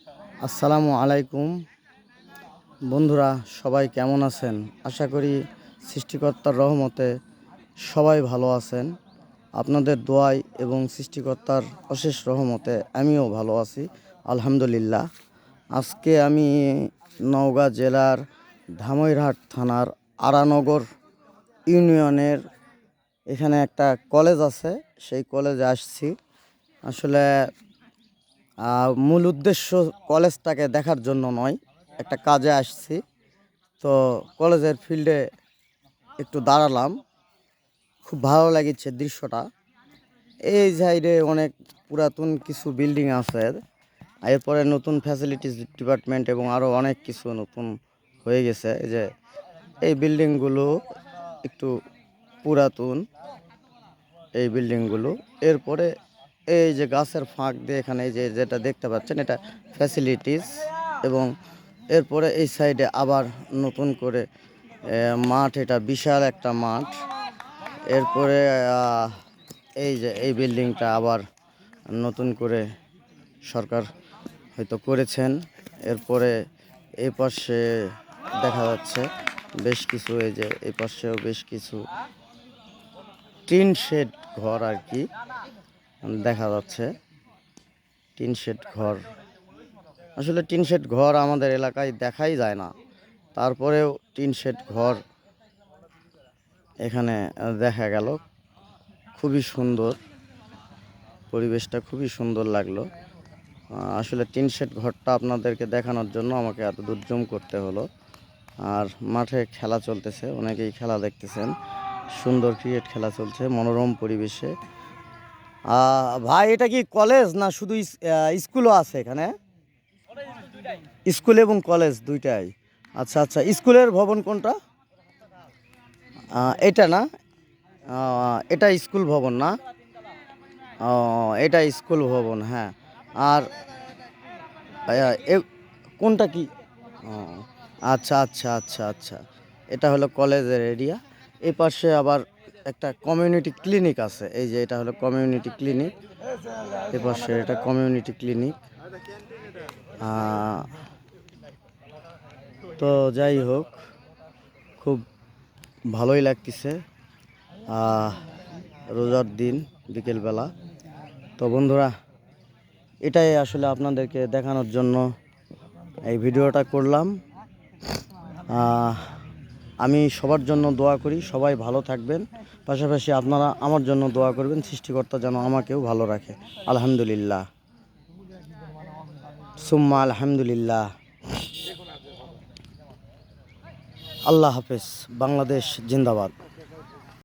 আসসালামু আলাইকুম বন্ধুরা, সবাই কেমন আছেন? আশা করি সৃষ্টিকর্তার রহমতে সবাই ভালো আছেন। আপনাদের দোয়ায় এবং সৃষ্টিকর্তার অশেষ রহমতে আমিও ভালো আছি, আলহামদুলিল্লাহ। আজকে আমি নওগাঁ জেলার ধামইরহাট থানার আরানগর ইউনিয়নের এখানে একটা কলেজ আছে, সেই কলেজে আসছি। আসলে মূল উদ্দেশ্য কলেজটাকে দেখার জন্য নয়, একটা কাজে আসছি। তো কলেজের ফিল্ডে একটু দাঁড়ালাম, খুব ভালো লাগছে দৃশ্যটা। এই সাইডে অনেক পুরাতন কিছু বিল্ডিং আছে, এরপরে নতুন ফ্যাসিলিটিস ডিপার্টমেন্ট এবং আরও অনেক কিছু নতুন হয়ে গেছে। এই যে এই বিল্ডিংগুলো একটু পুরাতন, এই বিল্ডিংগুলো। এরপরে এই যে গাছের ফাঁক দিয়ে এখানে এই যে যেটা দেখতে পাচ্ছেন, এটা ফ্যাসিলিটিস। এবং এরপরে এই সাইডে আবার নতুন করে মাঠ, এটা বিশাল একটা মাঠ। এরপরে এই যে এই বিল্ডিংটা আবার নতুন করে সরকার হয়তো করেছেন। এরপরে এই পাশে দেখা যাচ্ছে বেশ কিছু, এই যে এই পাশেও বেশ কিছু টিন শেড ঘর আর কি দেখা যাচ্ছে। টিন শেড ঘর, আসলে টিন শেড ঘর আমাদের এলাকায় দেখাই যায় না, তারপরেও টিন শেড ঘর এখানে দেখা গেল। খুবই সুন্দর, পরিবেশটা খুবই সুন্দর লাগলো। আসলে টিন শেড ঘরটা আপনাদেরকে দেখানোর জন্য আমাকে এত দূর জুম করতে হলো। আর মাঠে খেলা চলতেছে, অনেকেই খেলা দেখতেছেন। সুন্দর ক্রিকেট খেলা চলছে মনোরম পরিবেশে। ভাই, এটা কি কলেজ না শুধু স্কুলও আছে এখানে? স্কুল এবং কলেজ দুইটাই। আচ্ছা আচ্ছা, স্কুলের ভবন কোনটা? এটা না? এটা স্কুল ভবন না? ও, এটা স্কুল ভবন, হ্যাঁ। আর কোনটা কি? ও, আচ্ছা আচ্ছা আচ্ছা আচ্ছা, এটা হলো কলেজের এরিয়া। এই পাশে আবার একটা কমিউনিটি ক্লিনিক আছে, এই যে এটা হলো কমিউনিটি ক্লিনিক। এ পাশে এটা কমিউনিটি ক্লিনিক। তো যাই হোক, খুব ভালোই লাগতেছে রোজার দিন বিকেলবেলা। তো বন্ধুরা, এটাই আসলে আপনাদেরকে দেখানোর জন্য এই ভিডিওটা করলাম। আমি সবার জন্য দোয়া করি, সবাই ভালো থাকবেন। পাশাপাশি আপনারা আমার জন্য দোয়া করবেন, সৃষ্টিকর্তা যেন আমাকেও ভালো রাখে। আলহামদুলিল্লাহ, সুম্মা আলহামদুলিল্লাহ। আল্লাহ হাফেজ। বাংলাদেশ জিন্দাবাদ।